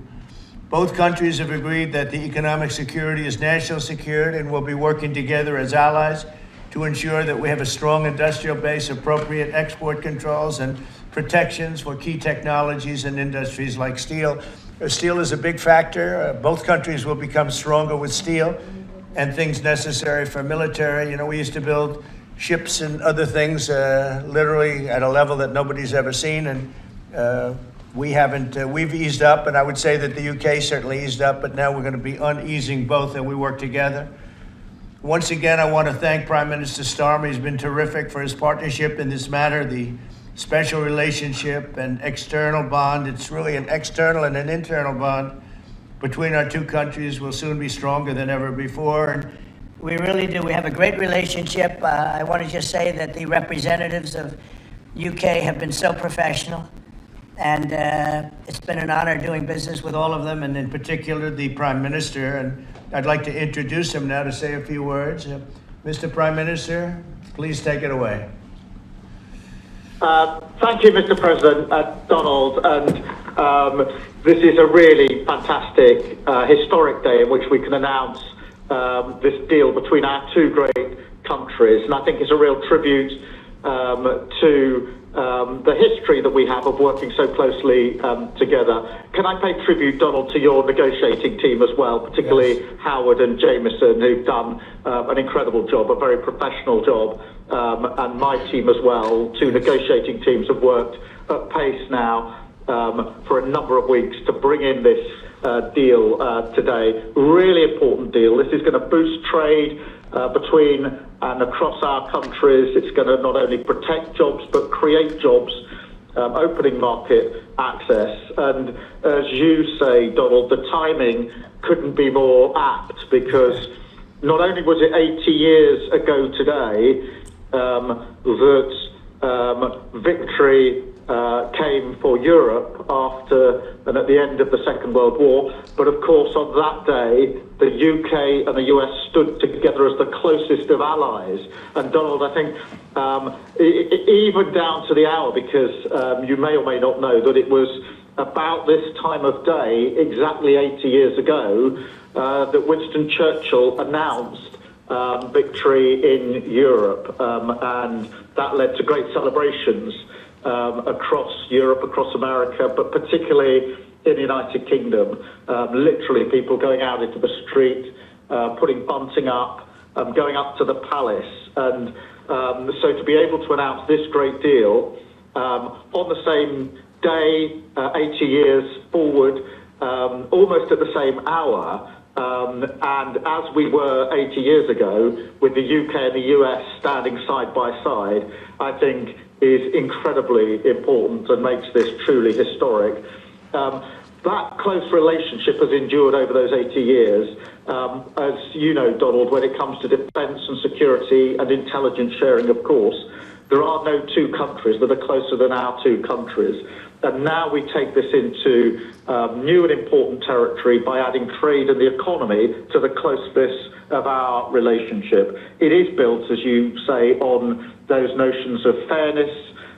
Both countries have agreed that the economic security is national security, and will be working together as allies to ensure that we have a strong industrial base, appropriate export controls, and protections for key technologies and industries like steel. Steel is a big factor. Both countries will become stronger with steel and things necessary for military. You know, we used to build ships and other things literally at a level that nobody's ever seen, and we haven't. We've eased up, and I would say that the UK certainly eased up, but now we're going to be uneasing both, and we work together. Once again, I want to thank Prime Minister Starmer. He's been terrific for his partnership in this matter. The special relationship and external bond, it's really an external and an internal bond between our two countries, will soon be stronger than ever before. And we really do. We have a great relationship. I want to just say that the representatives of UK have been so professional, and it's been an honor doing business with all of them, and in particular the Prime Minister. And I'd like to introduce him now to say a few words. Mr. Prime Minister, please take it away. Thank you, Mr. President, Donald, and this is a really fantastic, historic day in which we can announce this deal between our two great countries, and I think it's a real tribute to the history that we have of working so closely together. Can I pay tribute, Donald, to your negotiating team as well, particularly yes. Howard and Jameson, who've done an incredible job, a very professional job, and my team as well. Two negotiating teams have worked at pace now for a number of weeks to bring in this deal today. Really important deal. This is going to boost trade between and across our countries. It's going to not only protect jobs but create jobs, opening market access. And as you say, Donald, the timing couldn't be more apt, because not only was it 80 years ago today that victory came for Europe after and at the end of the Second World War, but of course on that day the UK and the US stood together as the closest of allies. And Donald, I think even down to the hour, because you may or may not know that it was about this time of day, exactly 80 years ago, that Winston Churchill announced victory in Europe, and that led to great celebrations across Europe, across America, but particularly in the United Kingdom. Literally people going out into the street, putting bunting up, going up to the palace. And so to be able to announce this great deal on the same day, 80 years forward, almost at the same hour, and as we were 80 years ago, with the UK and the US standing side by side, I think is incredibly important and makes this truly historic. That close relationship has endured over those 80 years. As you know, Donald, when it comes to defence and security and intelligence sharing, of course, There are no two countries that are closer than our two countries. And now we take this into new and important territory by adding trade and the economy to the closeness of our relationship. It is built, as you say, on those notions of fairness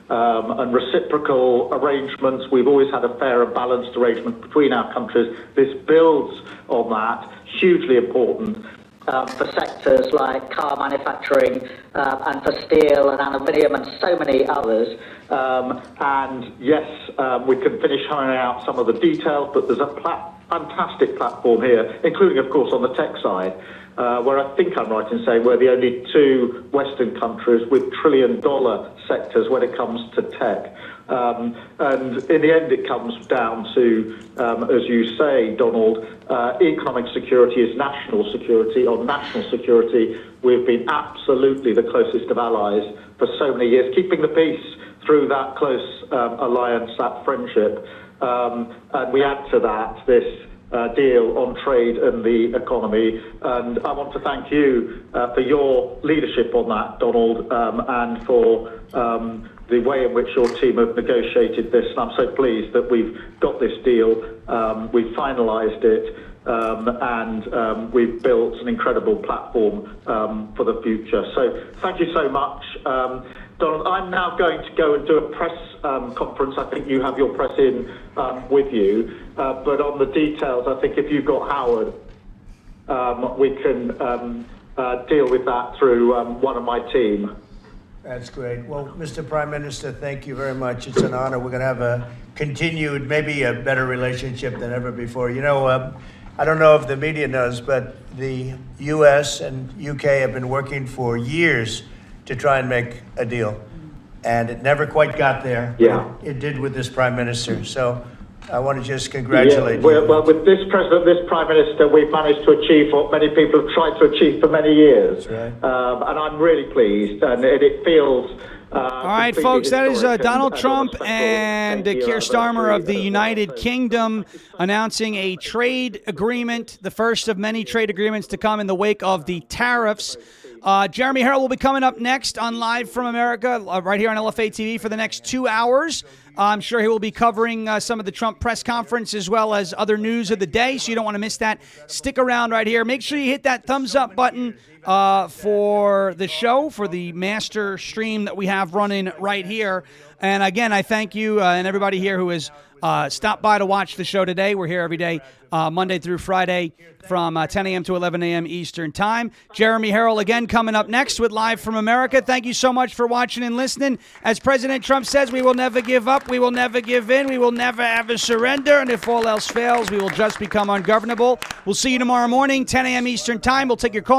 and reciprocal arrangements. We've always had a fair and balanced arrangement between our countries. This builds on that, hugely important. For sectors like car manufacturing and for steel and aluminium and so many others. And yes, we can finish ironing out some of the details, but there's a fantastic platform here, including, of course, on the tech side, where I think I'm right in saying we're the only two Western countries with trillion-dollar sectors when it comes to tech. And in the end, it comes down to, as you say, Donald, economic security is national security. On national security, we've been absolutely the closest of allies for so many years, keeping the peace through that close alliance, that friendship. And we add to that this deal on trade and the economy. And I want to thank you for your leadership on that, Donald, and for the way in which your team have negotiated this. And I'm so pleased that we've got this deal, we've finalised it, and we've built an incredible platform for the future. So thank you so much. Donald, I'm now going to go and do a press conference. I think you have your press in with you. But on the details, I think if you've got Howard, we can deal with that through one of my team. That's great. Well, Mr. Prime Minister, thank you very much. It's an honor. We're going to have a continued, maybe a better relationship than ever before. You know, I don't know if the media knows, but the U.S. and UK have been working for years to try and make a deal. And it never quite got there. Yeah. It did with this Prime Minister. So I want to just congratulate you. Well, with this President, this Prime Minister, we've managed to achieve what many people have tried to achieve for many years. That's right. And I'm really pleased, and it feels... All right, folks, that is Donald Trump and Keir Starmer of the United Kingdom announcing a trade agreement, the first of many trade agreements to come in the wake of the tariffs. Jeremy Harrell will be coming up next on Live from America, right here on LFA TV for the next 2 hours. I'm sure he will be covering some of the Trump press conference as well as other news of the day, so you don't want to miss that. Stick around right here. Make sure you hit that thumbs up button for the show, for the master stream that we have running right here. And again, I thank you and everybody here who has stopped by to watch the show today. We're here every day, Monday through Friday, from 10 a.m. to 11 a.m. Eastern Time. Jeremy Harrell again coming up next with Live from America. Thank you so much for watching and listening. As President Trump says, we will never give up. We will never give in. We will never ever surrender. And if all else fails, we will just become ungovernable. We'll see you tomorrow morning, 10 a.m. Eastern Time. We'll take your call.